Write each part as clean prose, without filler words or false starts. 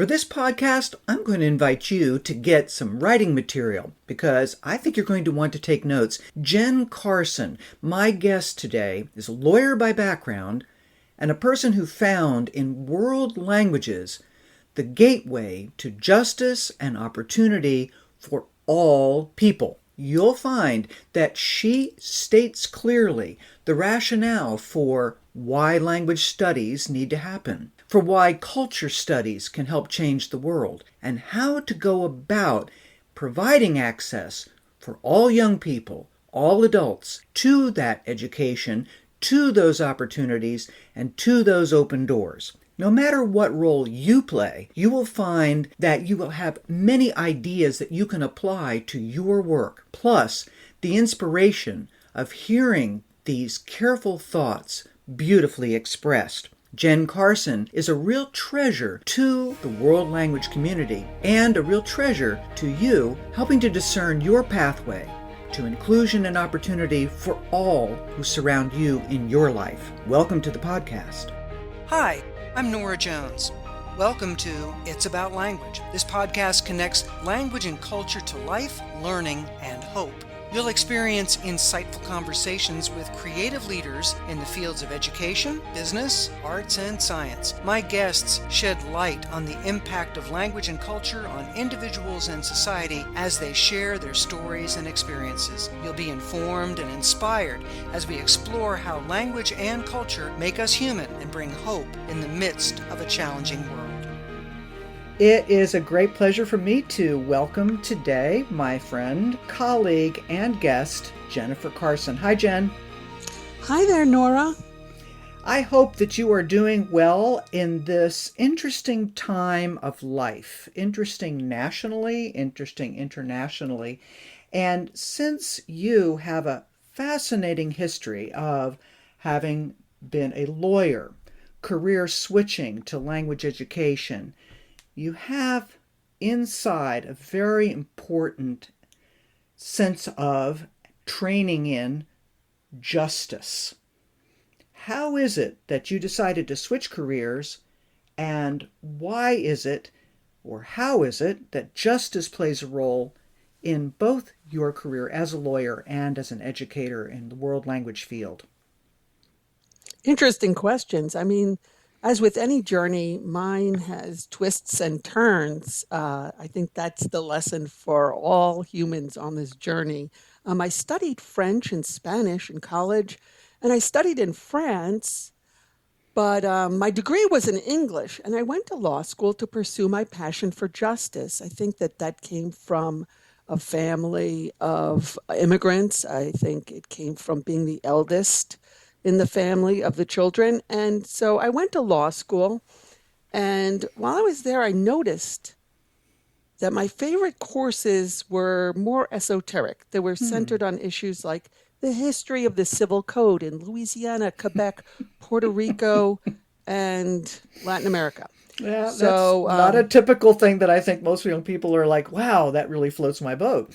For this podcast, I'm going to invite you to get some writing material because I think you're going to want to take notes. Jen Carson, my guest today, is a lawyer by background and a person who found in world languages the gateway to justice and opportunity for all people. You'll find that she states clearly the rationale for why language studies need to happen, for why culture studies can help change the world, and how to go about providing access for all young people, all adults, to that education, to those opportunities, and to those open doors. No matter what role you play, you will find that you will have many ideas that you can apply to your work, plus the inspiration of hearing these careful thoughts beautifully expressed. Jen Carson is a real treasure to the world language community and a real treasure to you, helping to discern your pathway to inclusion and opportunity for all who surround you in your life. Welcome to the podcast. Hi, I'm Norah Jones. Welcome to It's About Language. This podcast connects language and culture to life, learning, and hope. You'll experience insightful conversations with creative leaders in the fields of education, business, arts, and science. My guests shed light on the impact of language and culture on individuals and society as they share their stories and experiences. You'll be informed and inspired as we explore how language and culture make us human and bring hope in the midst of a challenging world. It is a great pleasure for me to welcome today my friend, colleague, and guest, Jennifer Carson. Hi, Jen. Hi there, Norah. I hope that you are doing well in this interesting time of life. Interesting nationally, interesting internationally. And since you have a fascinating history of having been a lawyer, career switching to language education, you have inside a very important sense of training in justice. How is it that you decided to switch careers, and why is it, or how is it, that justice plays a role in both your career as a lawyer and as an educator in the world language field? Interesting questions. As with any journey, mine has twists and turns. I think that's the lesson for all humans on this journey. I studied French and Spanish in college, and I studied in France, but my degree was in English, and I went to law school to pursue my passion for justice. I think that came from a family of immigrants. I think it came from being the eldest in the family of the children. And so I went to law school, and while I was there, I noticed that my favorite courses were more esoteric. They were centered on issues like the history of the civil code in Louisiana, Quebec, Puerto Rico, and Latin America. Yeah, that's not a typical thing that I think most young people are like, wow, that really floats my boat.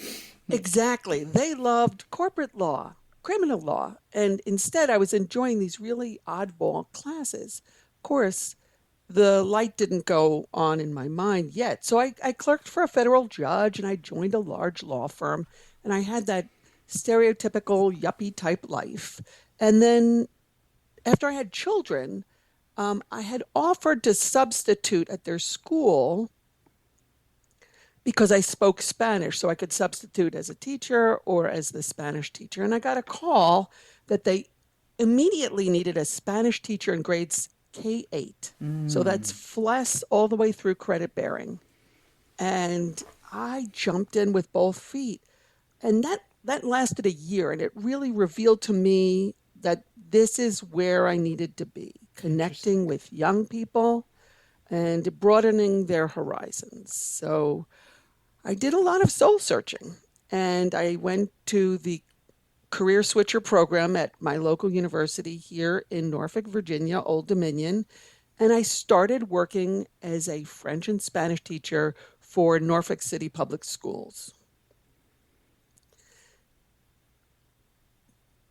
Exactly. They loved corporate law, criminal law, and instead I was enjoying these really oddball classes. Of course, the light didn't go on in my mind yet, so I clerked for a federal judge, and I joined a large law firm, and I had that stereotypical yuppie type life. And then after I had children, I had offered to substitute at their school because I spoke Spanish, so I could substitute as a teacher or as the Spanish teacher. And I got a call that they immediately needed a Spanish teacher in grades K-8. So that's FLES all the way through credit bearing. And I jumped in with both feet. And that lasted a year, and it really revealed to me that this is where I needed to be, connecting with young people and broadening their horizons. So I did a lot of soul searching, and I went to the Career Switcher program at my local university here in Norfolk, Virginia, Old Dominion, and I started working as a French and Spanish teacher for Norfolk City Public Schools.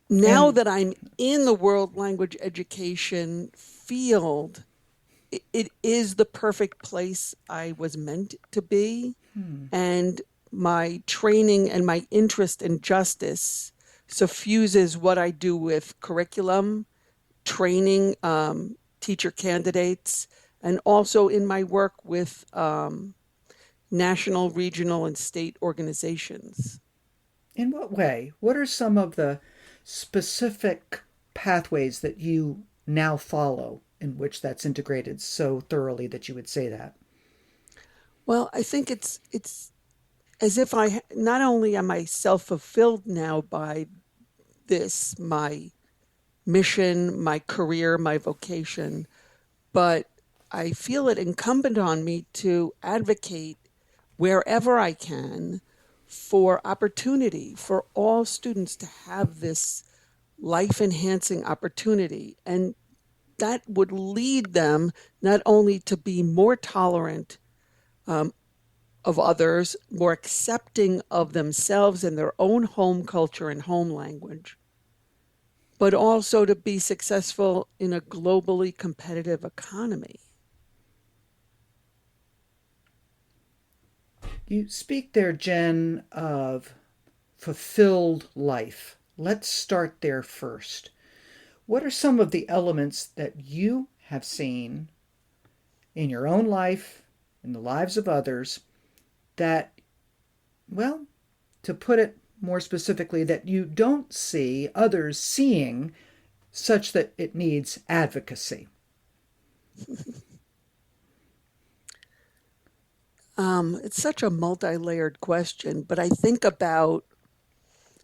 Now that I'm in the world language education field, it is the perfect place I was meant to be. And my training and my interest in justice suffuses what I do with curriculum, training teacher candidates, and also in my work with national, regional, and state organizations. In what way? What are some of the specific pathways that you now follow in which that's integrated so thoroughly that you would say that? Well, I think it's as if I not only am I self-fulfilled now by this, my mission, my career, my vocation, but I feel it incumbent on me to advocate wherever I can for opportunity for all students to have this life enhancing opportunity. And that would lead them not only to be more tolerant of others, more accepting of themselves and their own home culture and home language, but also to be successful in a globally competitive economy. You speak there, Jen, of fulfilled life. Let's start there first. What are some of the elements that you have seen in your own life, in the lives of others, that, well, to put it more specifically, that you don't see others seeing such that it needs advocacy? It's such a multi-layered question, but I think about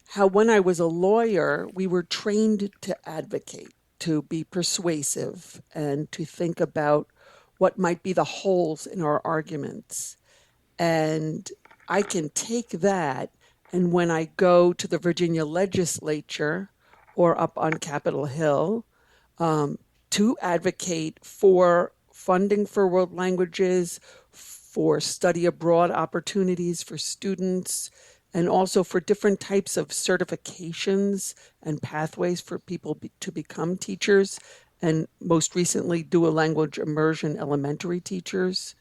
how when I was a lawyer, we were trained to advocate, to be persuasive, and to think about what might be the holes in our arguments. And I can take that, and when I go to the Virginia legislature or up on Capitol Hill to advocate for funding for world languages, for study abroad opportunities for students, and also for different types of certifications and pathways for people to become teachers, and most recently dual language immersion elementary teachers.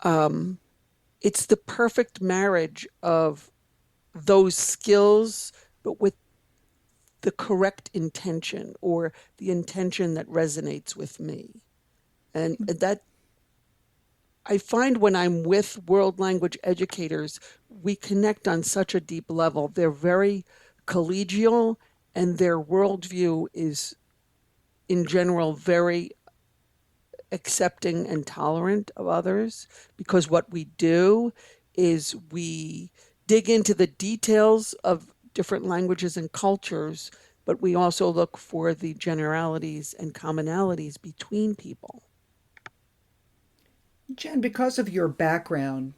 It's the perfect marriage of those skills, but with the correct intention, or the intention that resonates with me. And that I find when I'm with world language educators, we connect on such a deep level. They're very collegial, and their worldview is, in general, very accepting and tolerant of others, because what we do is we dig into the details of different languages and cultures, but we also look for the generalities and commonalities between people. Jen, because of your background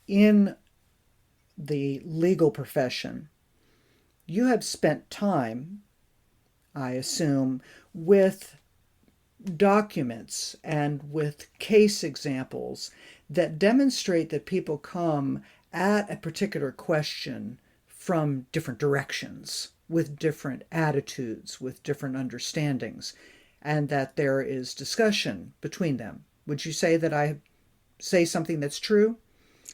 in the legal profession, you have spent time, I assume, with documents and with case examples that demonstrate that people come at a particular question from different directions, with different attitudes, with different understandings, and that there is discussion between them. Would you say that I say something that's true?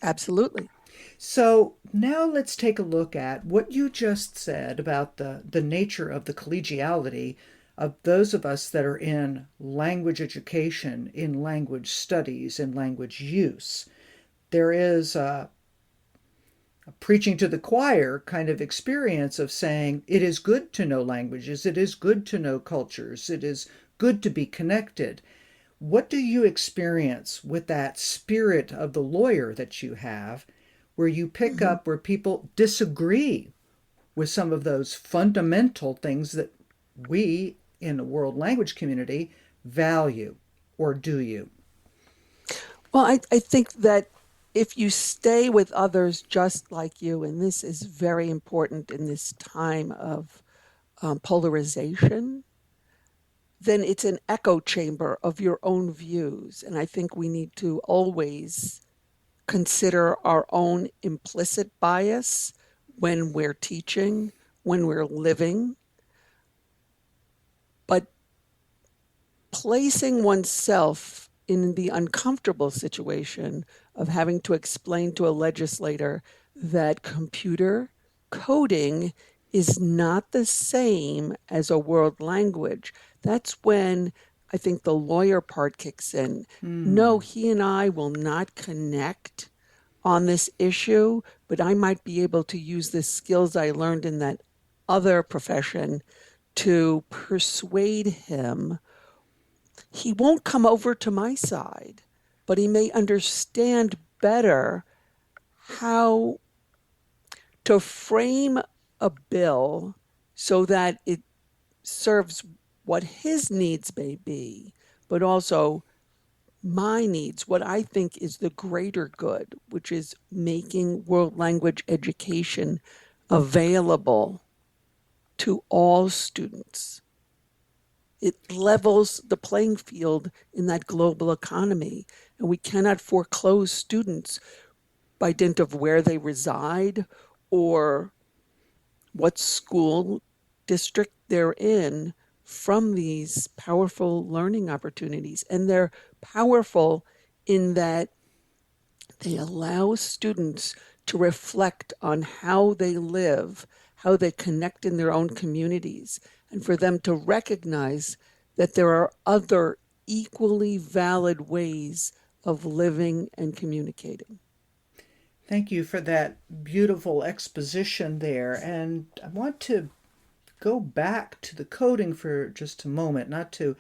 Absolutely. So now let's take a look at what you just said about the nature of the collegiality of those of us that are in language education, in language studies, in language use. There is a preaching to the choir kind of experience of saying it is good to know languages, it is good to know cultures, it is good to be connected. What do you experience with that spirit of the lawyer that you have, where you pick up where people disagree with some of those fundamental things that we in the world language community value? Or do you? Well, I think that if you stay with others just like you, and this is very important in this time of polarization, then it's an echo chamber of your own views. And I think we need to always consider our own implicit bias when we're teaching, when we're living. But placing oneself in the uncomfortable situation of having to explain to a legislator that computer coding is not the same as a world language. That's when I think the lawyer part kicks in. No, he and I will not connect on this issue, but I might be able to use the skills I learned in that other profession to persuade him. He won't come over to my side, but he may understand better how to frame a bill so that it serves what his needs may be, but also my needs, what I think is the greater good, which is making world language education available to all students. It levels the playing field in that global economy, and we cannot foreclose students by dint of where they reside or what school district they're in from these powerful learning opportunities. And they're powerful in that they allow students to reflect on how they live, how they connect in their own communities, and for them to recognize that there are other equally valid ways of living and communicating. Thank you for that beautiful exposition there. And I want to go back to the coding for just a moment, not to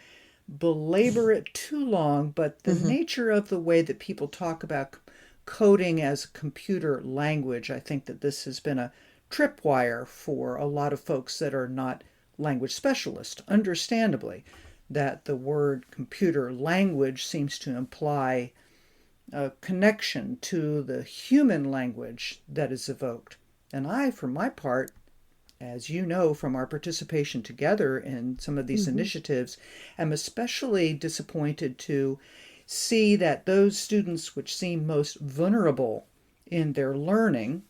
belabor it too long, but the nature of the way that people talk about coding as a computer language. I think that this has been a tripwire for a lot of folks that are not language specialists, understandably, that the word computer language seems to imply a connection to the human language that is evoked. And I, for my part, as you know from our participation together in some of these initiatives, am especially disappointed to see that those students which seem most vulnerable in their learning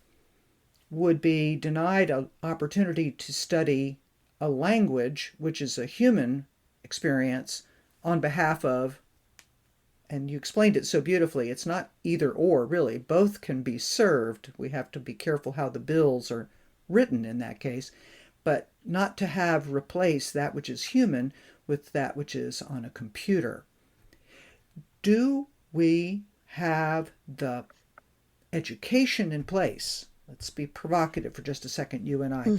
would be denied an opportunity to study a language which is a human experience on behalf of, and you explained it so beautifully, it's not either or really, both can be served. We have to be careful how the bills are written in that case, but not to have replaced that which is human with that which is on a computer. Do we have the education in place? Let's be provocative for just a second, you and I.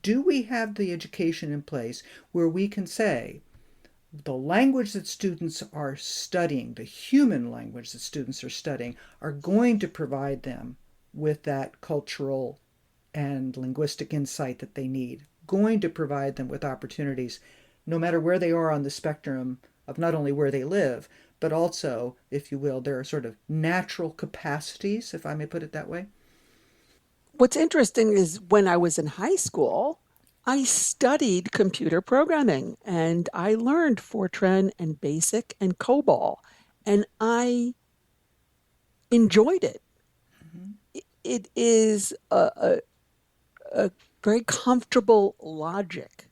Do we have the education in place where we can say the language that students are studying, the human language that students are studying, are going to provide them with that cultural and linguistic insight that they need, going to provide them with opportunities no matter where they are on the spectrum of not only where they live, but also, if you will, their sort of natural capacities, if I may put it that way? What's interesting is when I was in high school, I studied computer programming and I learned Fortran and BASIC and COBOL, and I enjoyed it. It is a very comfortable logic.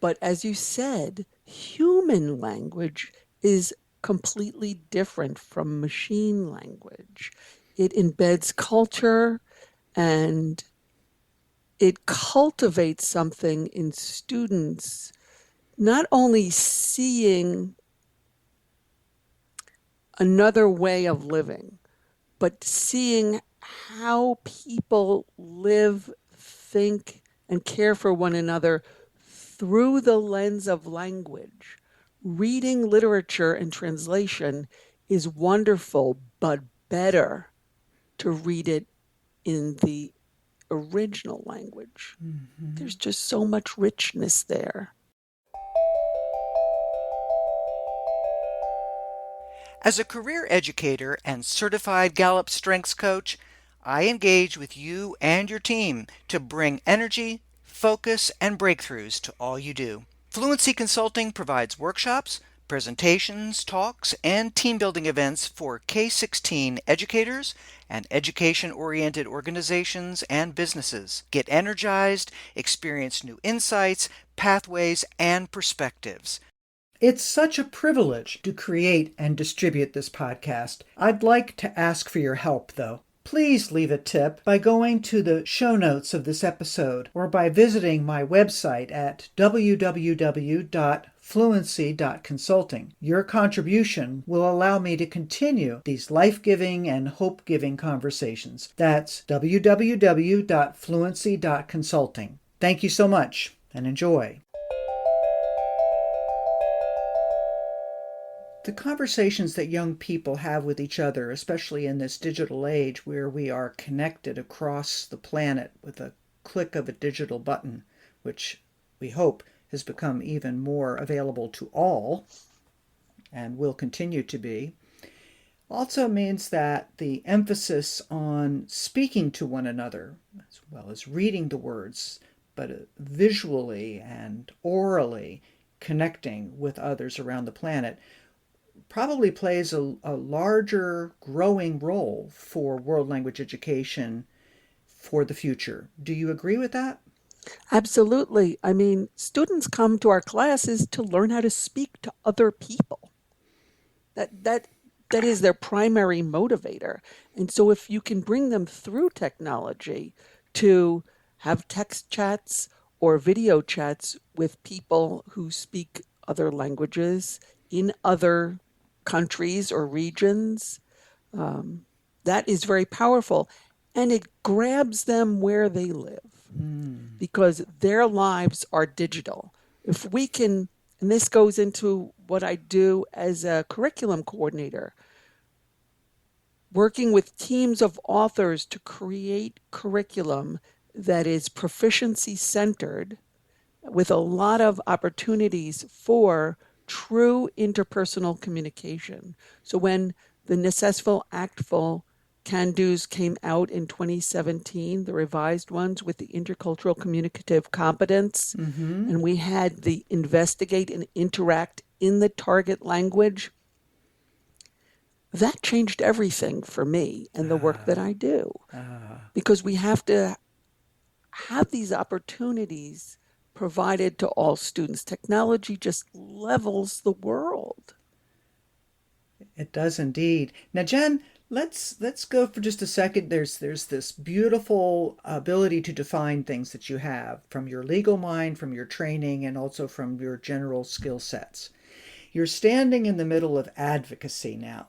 But as you said, human language is completely different from machine language. It embeds culture and it cultivates something in students, not only seeing another way of living, but seeing how people live, think, and care for one another through the lens of language. Reading literature and translation is wonderful, but better to read it in the original language. There's just so much richness there. As a career educator and certified Gallup Strengths Coach, I engage with you and your team to bring energy, focus, and breakthroughs to all you do. Fluency Consulting provides workshops, presentations, talks, and team building events for K-16 educators and education-oriented organizations and businesses. Get energized, experience new insights, pathways, and perspectives. It's such a privilege to create and distribute this podcast. I'd like to ask for your help, though. Please leave a tip by going to the show notes of this episode or by visiting my website at www.fluency.consulting. Your contribution will allow me to continue these life-giving and hope-giving conversations. That's www.fluency.consulting. Thank you so much and enjoy. The conversations that young people have with each other, especially in this digital age where we are connected across the planet with a click of a digital button, which we hope has become even more available to all and will continue to be, also means that the emphasis on speaking to one another, as well as reading the words, but visually and orally connecting with others around the planet, probably plays a larger growing role for world language education for the future. Do you agree with that? Absolutely. I mean, students come to our classes to learn how to speak to other people. That is their primary motivator. And so if you can bring them through technology to have text chats or video chats with people who speak other languages in other countries or regions, that is very powerful. And it grabs them where they live because their lives are digital. If we can, and this goes into what I do as a curriculum coordinator, working with teams of authors to create curriculum that is proficiency centered with a lot of opportunities for true interpersonal communication. So when the Necessful, Actful Can-Dos came out in 2017, the revised ones with the intercultural communicative competence, and we had the investigate and interact in the target language, that changed everything for me and the work that I do. Because we have to have these opportunities provided to all students. Technology just levels the world. It does indeed. Now, Jen, let's go for just a second. There's this beautiful ability to define things that you have from your legal mind, from your training, and also from your general skill sets. You're standing in the middle of advocacy now.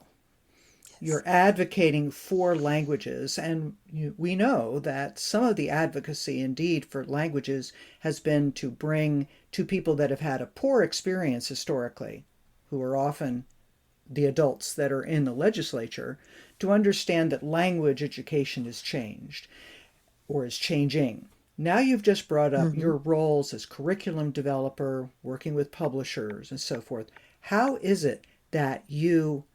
You're advocating for languages, and we know that some of the advocacy indeed for languages has been to bring to people that have had a poor experience historically, who are often the adults that are in the legislature, to understand that language education has changed or is changing. Now you've just brought up your roles as curriculum developer, working with publishers and so forth. How is it that you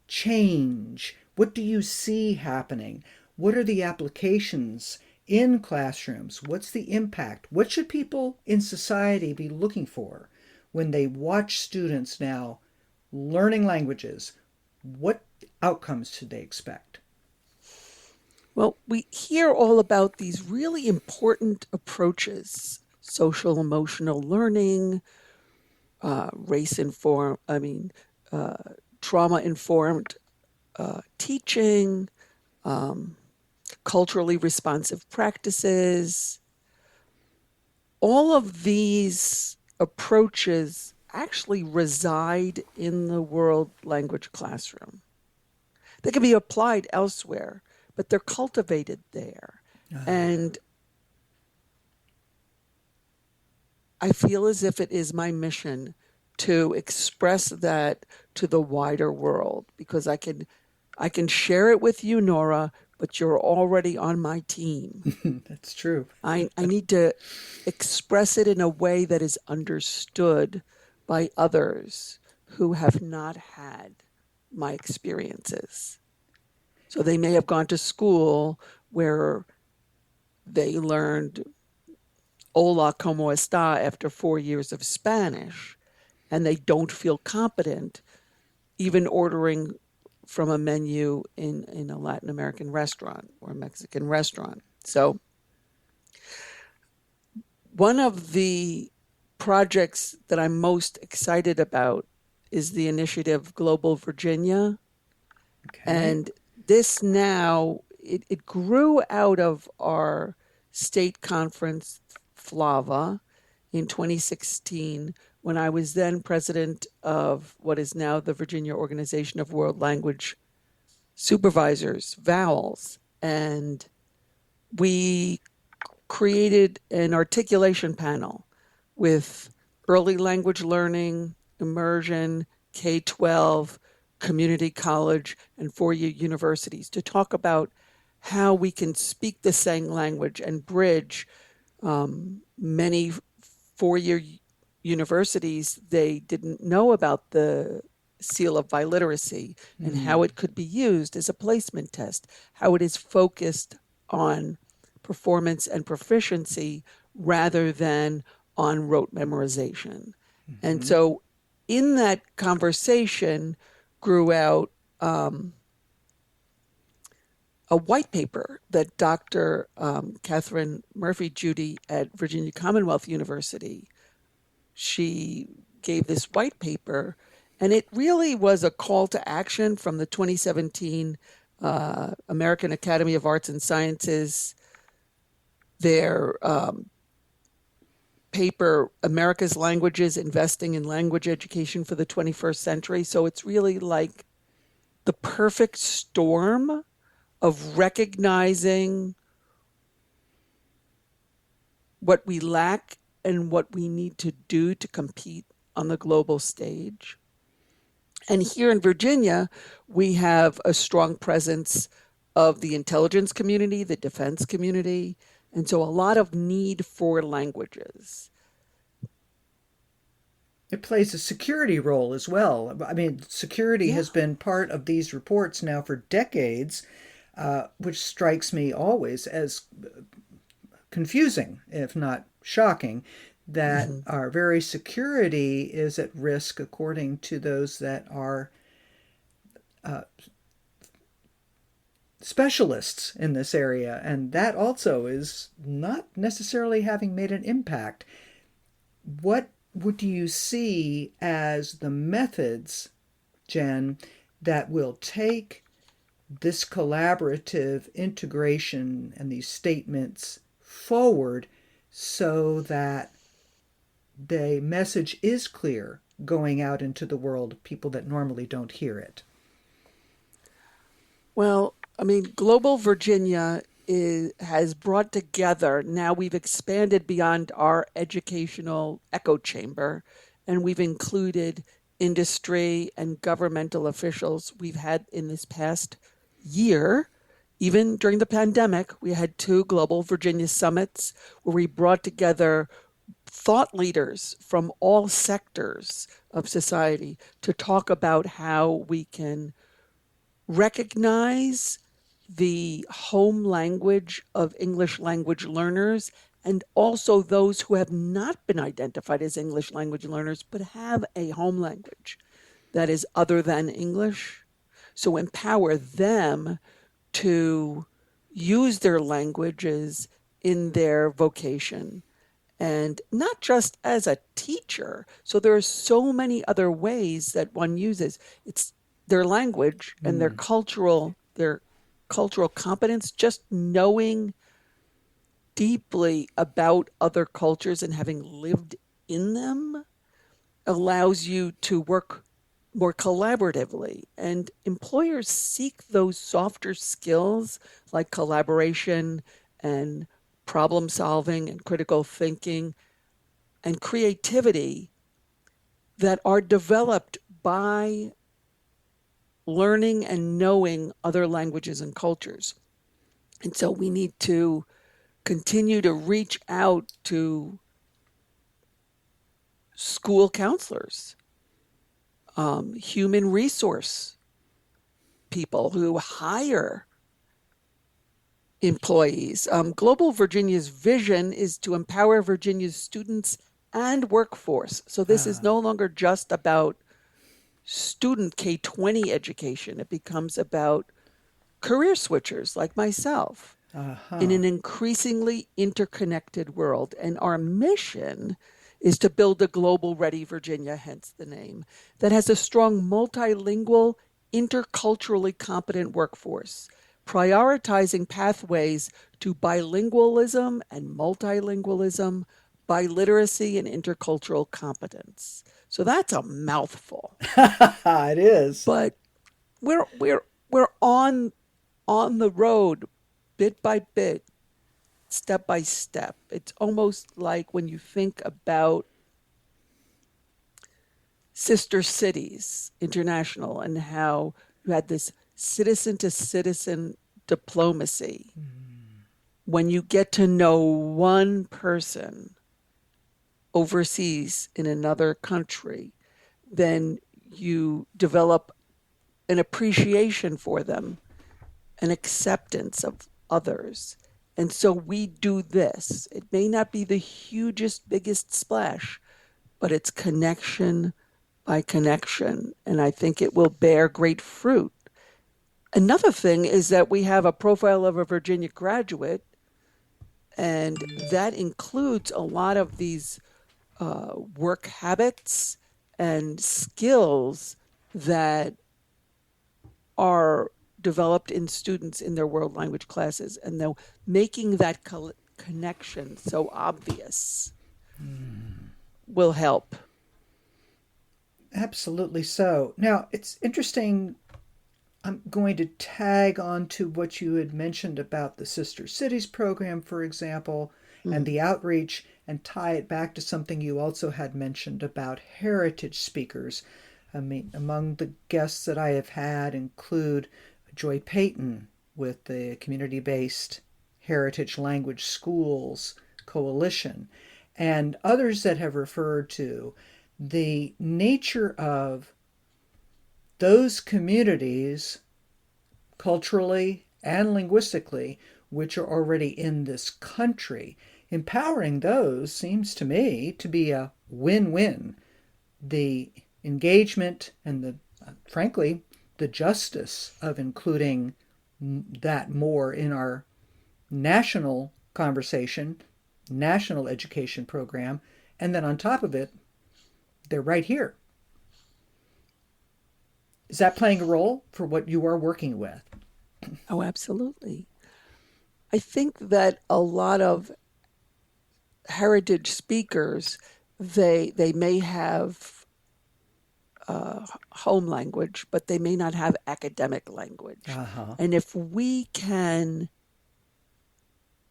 change? What do you see happening? What are the applications in classrooms? What's the impact? What should people in society be looking for when they watch students now learning languages? What outcomes should they expect? Well, we hear all about these really important approaches: social emotional learning, trauma-informed teaching, culturally responsive practices. All of these approaches actually reside in the world language classroom. They can be applied elsewhere, but they're cultivated there. And I feel as if it is my mission to express that to the wider world, because I can share it with you, Norah, but you're already on my team. That's true. I need to express it in a way that is understood by others who have not had my experiences. So they may have gone to school where they learned hola, como está after 4 years of Spanish, and they don't feel competent even ordering from a menu in a Latin American restaurant or a Mexican restaurant. So one of the projects that I'm most excited about is the initiative Global Virginia. Okay. And this now, it grew out of our state conference, FLAVA, in 2016, when I was then president of what is now the Virginia Organization of World Language Supervisors, VOWLS. And we created an articulation panel with early language learning, immersion, K-12, community college, and four-year universities to talk about how we can speak the same language and bridge many four-year universities. They didn't know about the seal of biliteracy and how it could be used as a placement test, how it is focused on performance and proficiency rather than on rote memorization. And so in that conversation grew out a white paper that Dr. Catherine Murphy Judy at Virginia Commonwealth University, she gave this white paper, and it really was a call to action from the 2017 American Academy of Arts and Sciences, their paper, America's Languages, Investing in Language Education for the 21st Century. So it's really like the perfect storm of recognizing what we lack and what we need to do to compete on the global stage. And here in Virginia, we have a strong presence of the intelligence community, the defense community, and so a lot of need for languages. It plays a security role as well. I mean, security has been part of these reports now for decades, which strikes me always as confusing, if not shocking, that our very security is at risk according to those that are specialists in this area. And that also is not necessarily having made an impact. What do you see as the methods, Jen, that will take this collaborative integration and these statements forward so that the message is clear going out into the world of people that normally don't hear it? Well, I mean, Global Virginia has brought together, now we've expanded beyond our educational echo chamber, and we've included industry and governmental officials. We've had in this past year, even during the pandemic, we had 2 Global Virginia summits where we brought together thought leaders from all sectors of society to talk about how we can recognize the home language of English language learners and also those who have not been identified as English language learners but have a home language that is other than English. So empower them to use their languages in their vocation, and not just as a teacher. So there are so many other ways that one uses. It's their language and their cultural competence, just knowing deeply about other cultures and having lived in them allows you to work more collaboratively. And employers seek those softer skills like collaboration and problem solving and critical thinking and creativity that are developed by learning and knowing other languages and cultures. And so we need to continue to reach out to school counselors, human resource people who hire employees. Global Virginia's vision is to empower Virginia's students and workforce. So this is no longer just about student K-20 education. It becomes about career switchers like myself in an increasingly interconnected world. And our mission is to build a global ready Virginia, hence the name, that has a strong multilingual, interculturally competent workforce, prioritizing pathways to bilingualism and multilingualism, biliteracy and intercultural competence. So that's a mouthful. It is. But we're on the road bit by bit, step by step. It's almost like when you think about Sister Cities International and how you had this citizen to citizen diplomacy. When you get to know one person overseas in another country, then you develop an appreciation for them, an acceptance of others. And so we do this. It may not be the hugest, biggest splash, but it's connection by connection. And I think it will bear great fruit. Another thing is that we have a profile of a Virginia graduate, and that includes a lot of these work habits and skills that are developed in students in their world language classes, and they're making that connection so obvious will help. Absolutely so. Now, it's interesting. I'm going to tag on to what you had mentioned about the Sister Cities program, for example, and the outreach, and tie it back to something you also had mentioned about heritage speakers. I mean, among the guests that I have had include Joy Payton with the Community-Based Heritage Language Schools Coalition, and others that have referred to the nature of those communities, culturally and linguistically, which are already in this country. Empowering those seems to me to be a win-win. The engagement and frankly, the justice of including that more in our national conversation, national education program, and then on top of it, they're right here. Is that playing a role for what you are working with? Oh, absolutely. I think that a lot of heritage speakers, they may have home language, but they may not have academic language. And if we can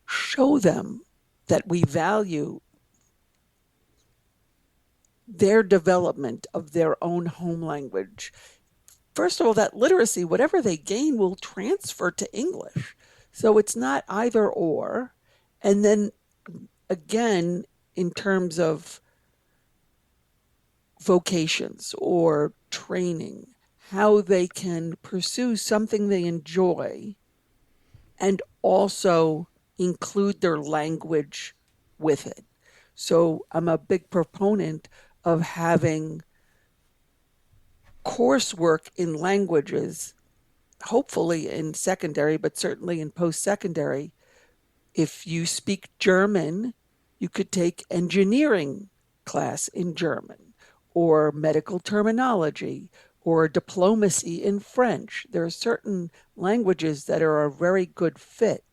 show them that we value their development of their own home language, first of all, that literacy, whatever they gain, will transfer to English. So it's not either or. And then again, in terms of vocations or training, how they can pursue something they enjoy and also include their language with it. So I'm a big proponent of having coursework in languages, hopefully in secondary, but certainly in post-secondary. If you speak German, you could take engineering class in German, or medical terminology, or diplomacy in French. There are certain languages that are a very good fit.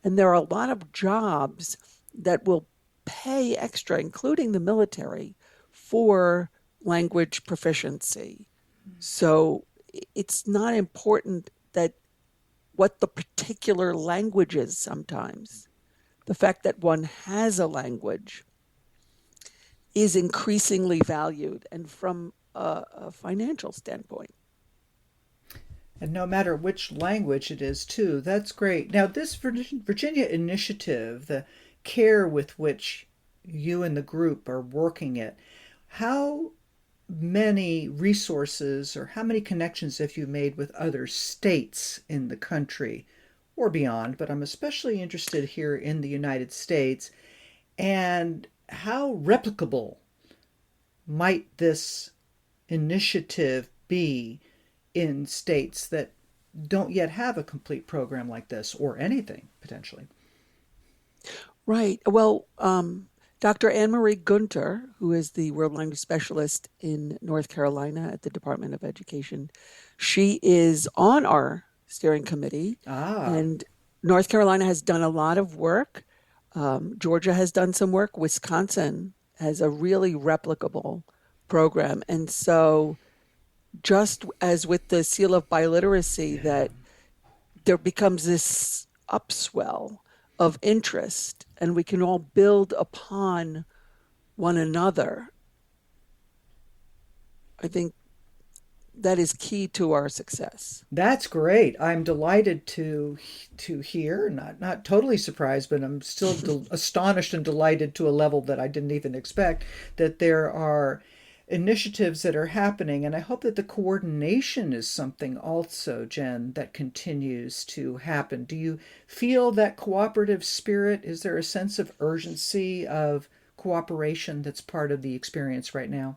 And there are a lot of jobs that will pay extra, including the military, for language proficiency. So it's not important that what the particular language is sometimes. The fact that one has a language is increasingly valued, and from a financial standpoint. And no matter which language it is, too. That's great. Now, this Virginia initiative, the care with which you and the group are working it, how many resources or how many connections have you made with other states in the country or beyond? But I'm especially interested here in the United States. And how replicable might this initiative be in states that don't yet have a complete program like this, or anything potentially? Right. Well, Dr. Anne Marie Gunter, who is the world language specialist in North Carolina at the Department of Education, she is on our steering committee, Ah, and North Carolina has done a lot of work. Georgia has done some work. Wisconsin has a really replicable program. And so, just as with the seal of biliteracy, yeah. that there becomes this upswell of interest, and we can all build upon one another. I think that is key to our success. That's great. I'm delighted to hear, not totally surprised, but I'm still astonished and delighted to a level that I didn't even expect that there are initiatives that are happening, and I hope that the coordination is something also, Jen, that continues to happen. Do you feel that cooperative spirit? Is there a sense of urgency of cooperation that's part of the experience right now?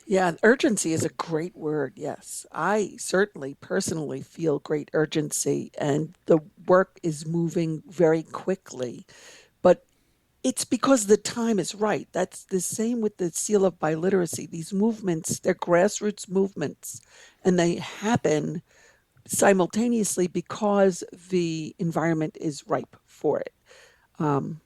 Yeah, urgency is a great word. Yes. I certainly personally feel great urgency, and the work is moving very quickly. But it's because the time is right. That's the same with the seal of biliteracy. These movements, they're grassroots movements, and they happen simultaneously because the environment is ripe for it. Um,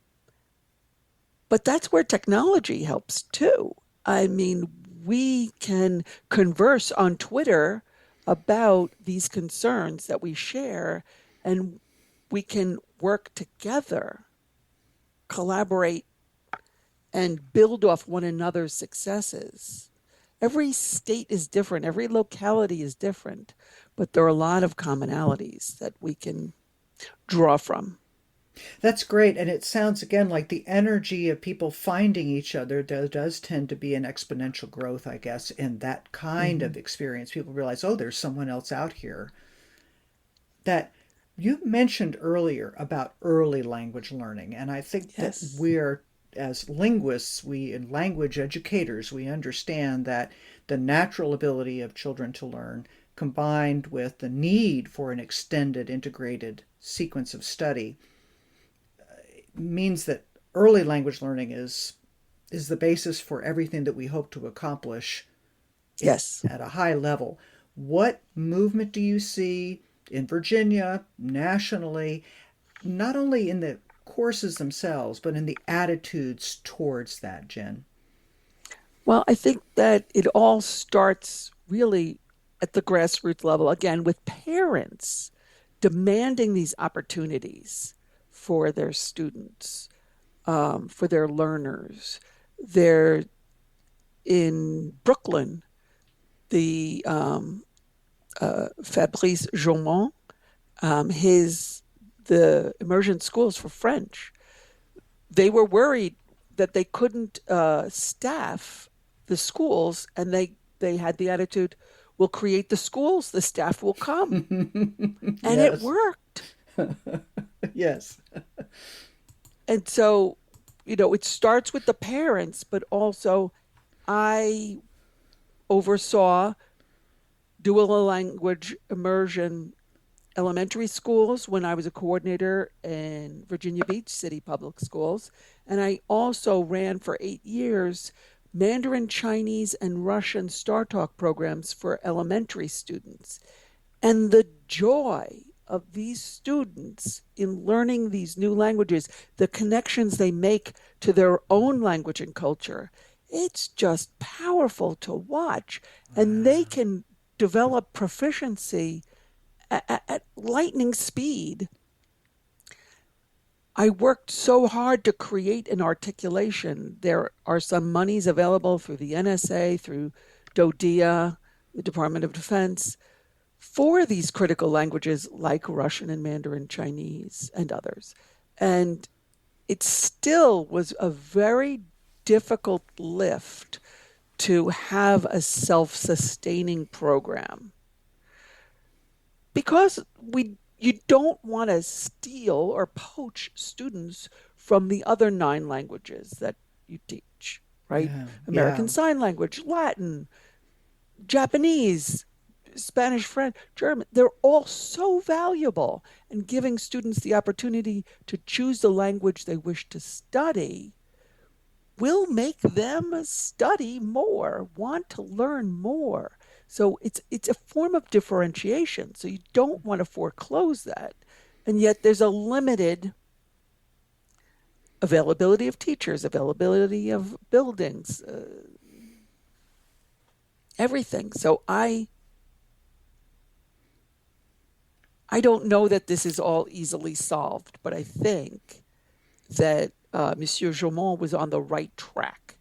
but that's where technology helps too. I mean, we can converse on Twitter about these concerns that we share, and we can work together, collaborate, and build off one another's successes. Every state is different, every locality is different, but there are a lot of commonalities that we can draw from. That's great. And it sounds again like the energy of people finding each other does tend to be an exponential growth, I guess, in that kind Mm-hmm. of experience. People realize, oh, there's someone else out here. That you mentioned earlier about early language learning. And I think that Yes. we're, as linguists, we and language educators, we understand that the natural ability of children to learn combined with the need for an extended integrated sequence of study means that early language learning is the basis for everything that we hope to accomplish Yes. at a high level. What movement do you see in Virginia, nationally, not only in the courses themselves, but in the attitudes towards that, Jen? Well, I think that it all starts really at the grassroots level, again, with parents demanding these opportunities for their students, for their learners. They're in Brooklyn, the Fabrice Jaumont, his the immersion schools for French. They were worried that they couldn't staff the schools, and they had the attitude, "We'll create the schools, the staff will come," and it Yes. worked. Yes. And so, it starts with the parents, but also I oversaw dual language immersion elementary schools when I was a coordinator in Virginia Beach City Public Schools. And I also ran for 8 years Mandarin Chinese and Russian Star Talk programs for elementary students. And the joy of these students in learning these new languages, the connections they make to their own language and culture, it's just powerful to watch. And they can develop proficiency at lightning speed. I worked so hard to create an articulation. There are some monies available through the NSA, through DODEA, the Department of Defense, for these critical languages like Russian and Mandarin Chinese and others. And it still was a very difficult lift to have a self sustaining program because you don't want to steal or poach students from the other 9 languages that you teach, right? Yeah. Yeah. American Sign Language, Latin, Japanese, Spanish, French, German, they're all so valuable. And giving students the opportunity to choose the language they wish to study will make them study more, want to learn more. So it's a form of differentiation. So you don't want to foreclose that. And yet there's a limited availability of teachers, availability of buildings, everything. So I don't know that this is all easily solved, but I think that Monsieur Jaumont was on the right track.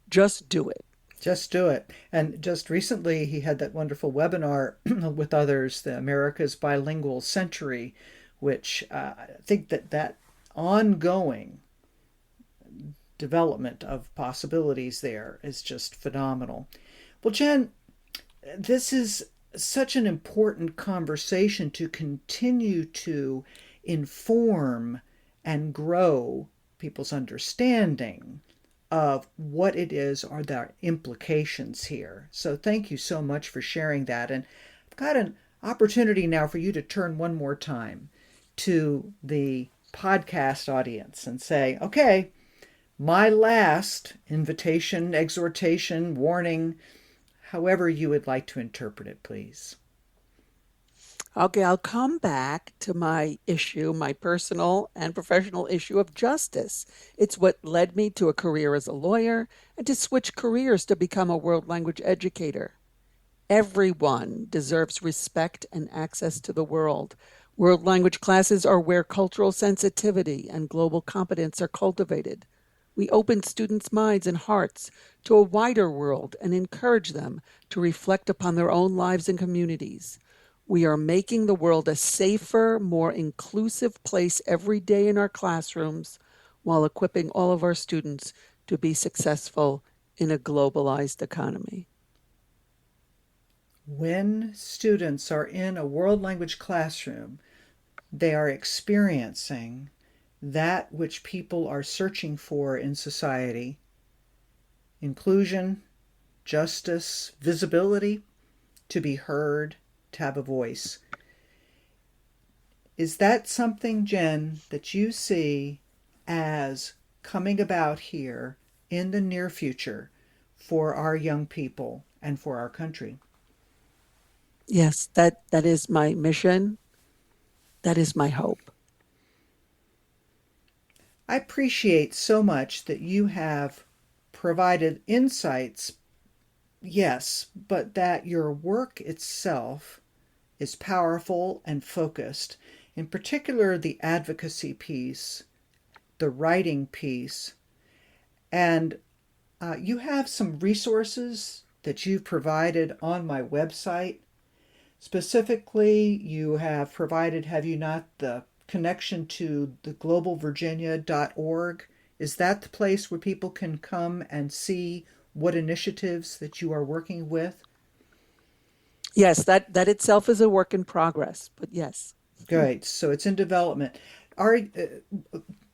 Just do it. Just do it. And just recently, he had that wonderful webinar with others, the America's Bilingual Century, which I think that ongoing development of possibilities there is just phenomenal. Well, Jen, this is such an important conversation to continue to inform and grow people's understanding of what it is are the implications here. So thank you so much for sharing that. And I've got an opportunity now for you to turn one more time to the podcast audience and say, okay, my last invitation, exhortation, warning, however you would like to interpret it, please. Okay, I'll come back to my issue, my personal and professional issue of justice. It's what led me to a career as a lawyer and to switch careers to become a world language educator. Everyone deserves respect and access to the world. World language classes are where cultural sensitivity and global competence are cultivated. We open students' minds and hearts to a wider world and encourage them to reflect upon their own lives and communities. We are making the world a safer, more inclusive place every day in our classrooms while equipping all of our students to be successful in a globalized economy. When students are in a world language classroom, they are experiencing that which people are searching for in society: inclusion, justice, visibility, to be heard, to have a voice. Is that something, Jen, that you see as coming about here in the near future for our young people and for our country? Yes, that is my mission. That is my hope. I appreciate so much that you have provided insights, yes, but that your work itself is powerful and focused, in particular the advocacy piece, the writing piece, and you have some resources that you've provided on my website. Specifically, you have provided, have you not, the connection to the globalvirginia.org. Is that the place where people can come and see what initiatives that you are working with? Yes, that itself is a work in progress, but yes. Great. So it's in development. Our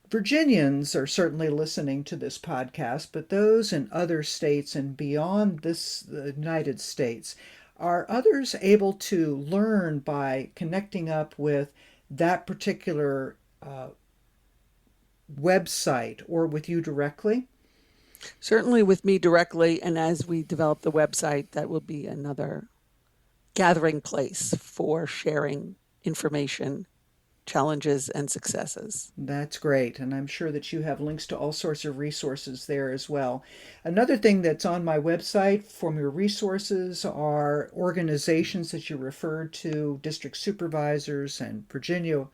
Virginians are certainly listening to this podcast, but those in other states and beyond the United States, are others able to learn by connecting up with that particular website or with you directly? Certainly with me directly, and as we develop the website, that will be another gathering place for sharing information, challenges, and successes. That's great. And I'm sure that you have links to all sorts of resources there as well. Another thing that's on my website from your resources are organizations that you referred to, district supervisors and Virginia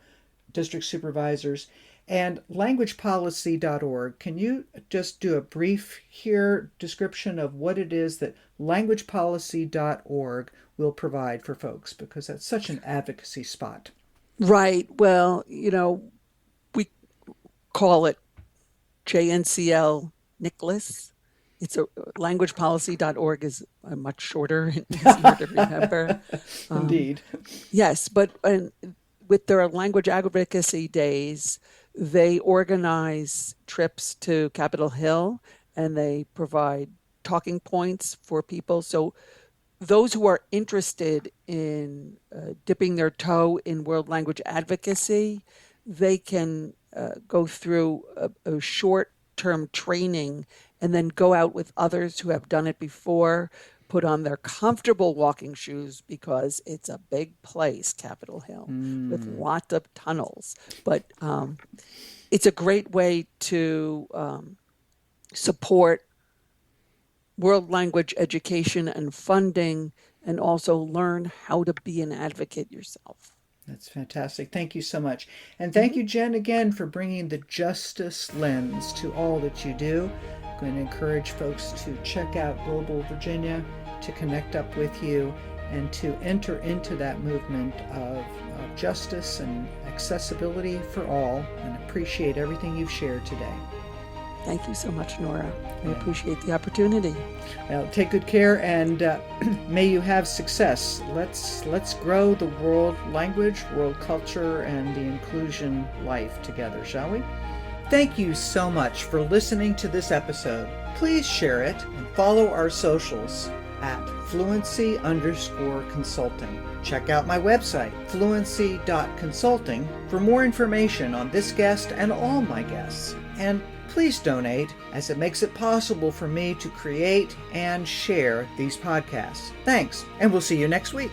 district supervisors, and languagepolicy.org. Can you just do a brief here description of what it is that languagepolicy.org will provide for folks? Because that's such an advocacy spot. Right. Well, we call it JNCL Nicholas. It's languagepolicy.org is much shorter and easier to remember. Indeed. Yes, but with their language advocacy days, they organize trips to Capitol Hill and they provide talking points for people. So those who are interested in dipping their toe in world language advocacy, they can go through a short short-term training and then go out with others who have done it before, put on their comfortable walking shoes, because it's a big place, Capitol Hill, with lots of tunnels. But it's a great way to support world language education and funding, and also learn how to be an advocate yourself. That's fantastic. Thank you so much. And thank you, Jen, again for bringing the justice lens to all that you do. I'm going to encourage folks to check out Global Virginia, to connect up with you, and to enter into that movement of justice and accessibility for all, and appreciate everything you've shared today. Thank you so much, Norah. I appreciate the opportunity. Well, take good care, and may you have success. Let's grow the world language, world culture, and the inclusion life together, shall we? Thank you so much for listening to this episode. Please share it and follow our socials at fluency_consulting. Check out my website, fluency.consulting, for more information on this guest and all my guests. And please donate, as it makes it possible for me to create and share these podcasts. Thanks, and we'll see you next week.